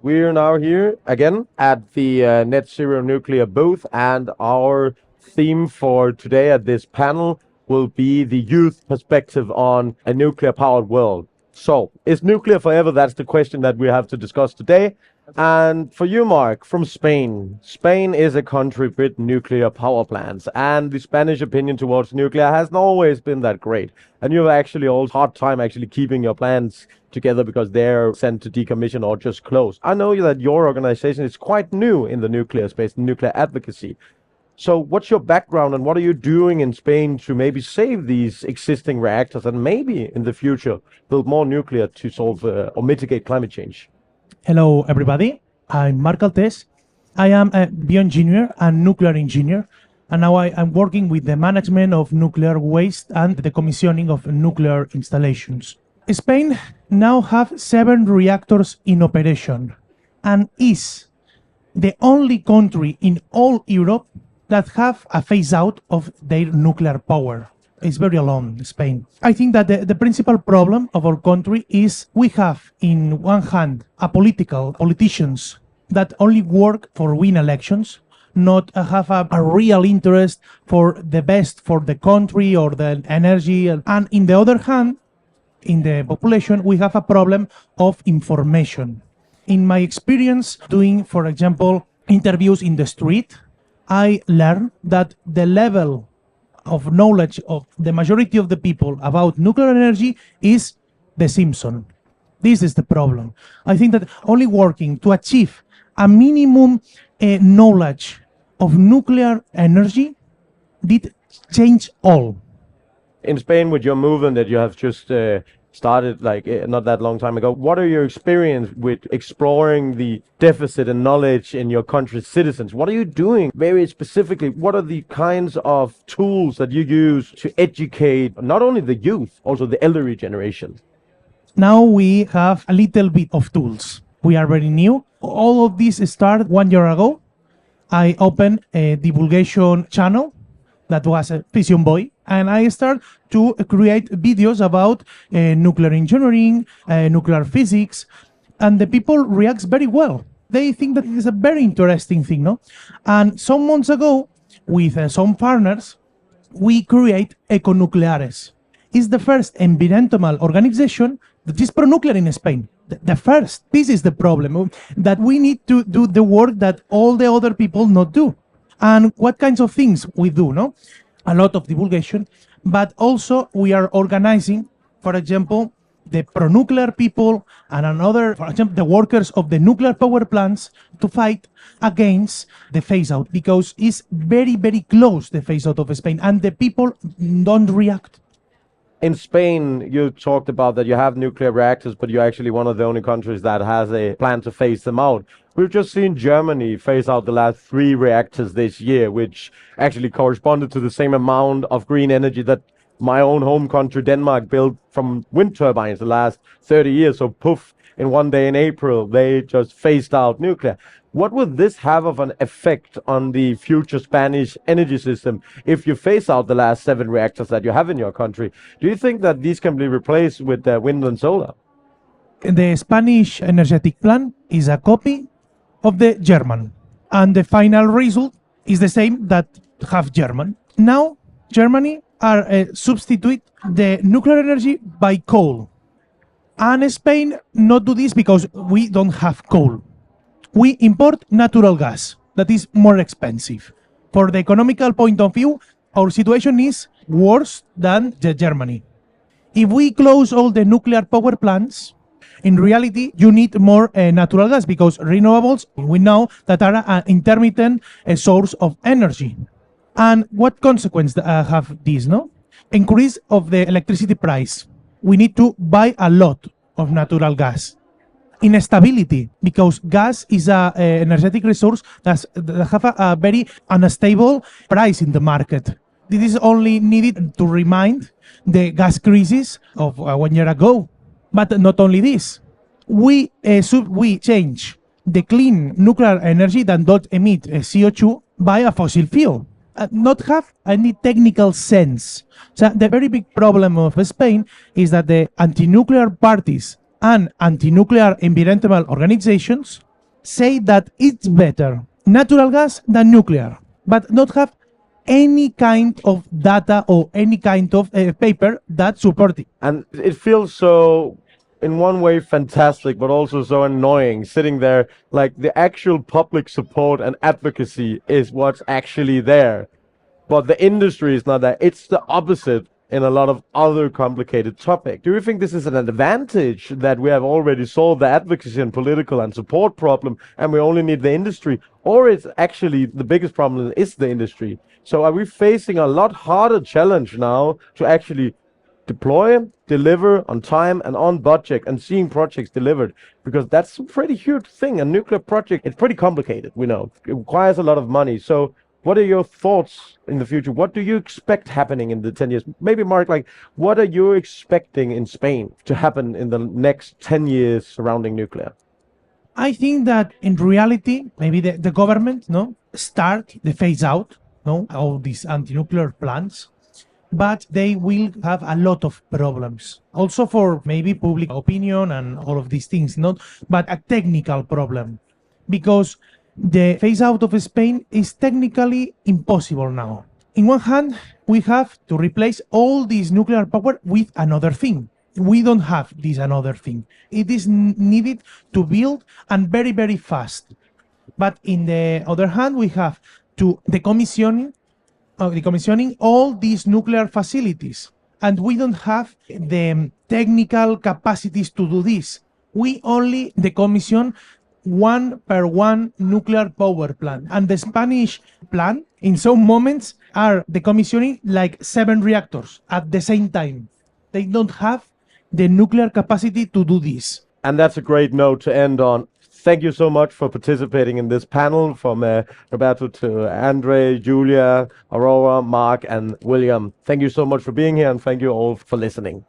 We're now here again at the Net Zero Nuclear booth, and our theme for today at this panel will be the youth perspective on a nuclear powered world. So, is nuclear forever? That's the question that we have to discuss today. And for you, Mark, from Spain, Spain is a country with nuclear power plants, and the Spanish opinion towards nuclear hasn't always been that great. And you've actually all hard time actually keeping your plants together because they're sent to decommission or just close. I know that your organization is quite new in the nuclear space, nuclear advocacy. So what's your background and what are you doing in Spain to maybe save these existing reactors and maybe in the future build more nuclear to solve or mitigate climate change? Hello, everybody. I'm Marc Altés. I am a bioengineer and nuclear engineer, and now I'm working with the management of nuclear waste and the commissioning of nuclear installations. Spain now have 7 reactors in operation and is the only country in all Europe that have a phase out of their nuclear power. It's very alone, Spain. I think that the principal problem of our country is we have, in one hand, politicians that only work for win elections, not have a real interest for the best for the country or the energy. And in the other hand, in the population, we have a problem of information. In my experience doing, for example, interviews in the street, I learned that the level of knowledge of the majority of the people about nuclear energy is the Simpson. This is the problem. I think that only working to achieve a minimum knowledge of nuclear energy did change all. In Spain, with your movement that you have just started not that long time ago, what are your experience with exploring the deficit in knowledge in your country's citizens? What are you doing very specifically? What are the kinds of tools that you use to educate not only the youth, also the elderly generation? Now we have a little bit of tools. We are very new. All of this started 1 year ago. I opened a divulgation channel that was a Vision Boy, and I started to create videos about nuclear engineering, nuclear physics, and the people react very well. They think that it is a very interesting thing, no? And some months ago, with some partners, we create Econucleares. It's the first environmental organization that is pro-nuclear in Spain. The first. This is the problem, that we need to do the work that all the other people not do. And what kinds of things we do, no? A lot of divulgation, but also we are organizing, for example, the pro-nuclear people and another, for example, the workers of the nuclear power plants to fight against the phase-out, because it's very, very close, the phase-out of Spain, and the people don't react. In Spain, you talked about that you have nuclear reactors, but you're actually one of the only countries that has a plan to phase them out. We've just seen Germany phase out the last 3 reactors this year, which actually corresponded to the same amount of green energy that my own home country, Denmark, built from wind turbines the last 30 years. So poof, in one day in April, they just phased out nuclear. What would this have of an effect on the future Spanish energy system if you phase out the last 7 reactors that you have in your country? Do you think that these can be replaced with wind and solar? The Spanish energetic plan is a copy of the German, and the final result is the same that have German. Now, Germany are substitute the nuclear energy by coal. And Spain not do this because we don't have coal. We import natural gas that is more expensive. For the economical point of view, our situation is worse than Germany. If we close all the nuclear power plants, in reality, you need more natural gas, because renewables, we know that are an intermittent source of energy. And what consequence have these, no? Increase of the electricity price. We need to buy a lot of natural gas. Instability, because gas is an energetic resource that have a very unstable price in the market. This is only needed to remind the gas crisis of 1 year ago. But not only this, we change the clean nuclear energy that don't emit CO2 by a fossil fuel. Not have any technical sense. So the very big problem of Spain is that the anti-nuclear parties and anti-nuclear environmental organizations say that it's better natural gas than nuclear, but not have any kind of data or any kind of paper that support it. And it feels so, in one way, fantastic, but also so annoying sitting there. Like the actual public support and advocacy is what's actually there, but the industry is not there. It's the opposite in a lot of other complicated topics. Do you think this is an advantage that we have already solved the advocacy and political and support problem and we only need the industry? Or it's actually the biggest problem is the industry? So are we facing a lot harder challenge now to actually deploy, deliver on time and on budget and seeing projects delivered? Because that's a pretty huge thing. A nuclear project, it's pretty complicated, we know. It requires a lot of money. So what are your thoughts in the future? What do you expect happening in the 10 years? Maybe, Mark, like, what are you expecting in Spain to happen in the next 10 years surrounding nuclear? I think that in reality, maybe the government start the phase out of these anti-nuclear plants, but they will have a lot of problems. Also for maybe public opinion and all of these things, but a technical problem. Because the phase out of Spain is technically impossible now. In one hand, we have to replace all this nuclear power with another thing. We don't have this another thing. It is needed to build and very, very fast. But in the other hand, we have to decommissioning all these nuclear facilities. And we don't have the technical capacities to do this. We only decommission one per one nuclear power plant. And the Spanish plan, in some moments, are decommissioning like 7 reactors at the same time. They don't have the nuclear capacity to do this. And that's a great note to end on. Thank you so much for participating in this panel, from Roberto to Andre, Julia, Aurora, Mark, and William. Thank you so much for being here, and thank you all for listening.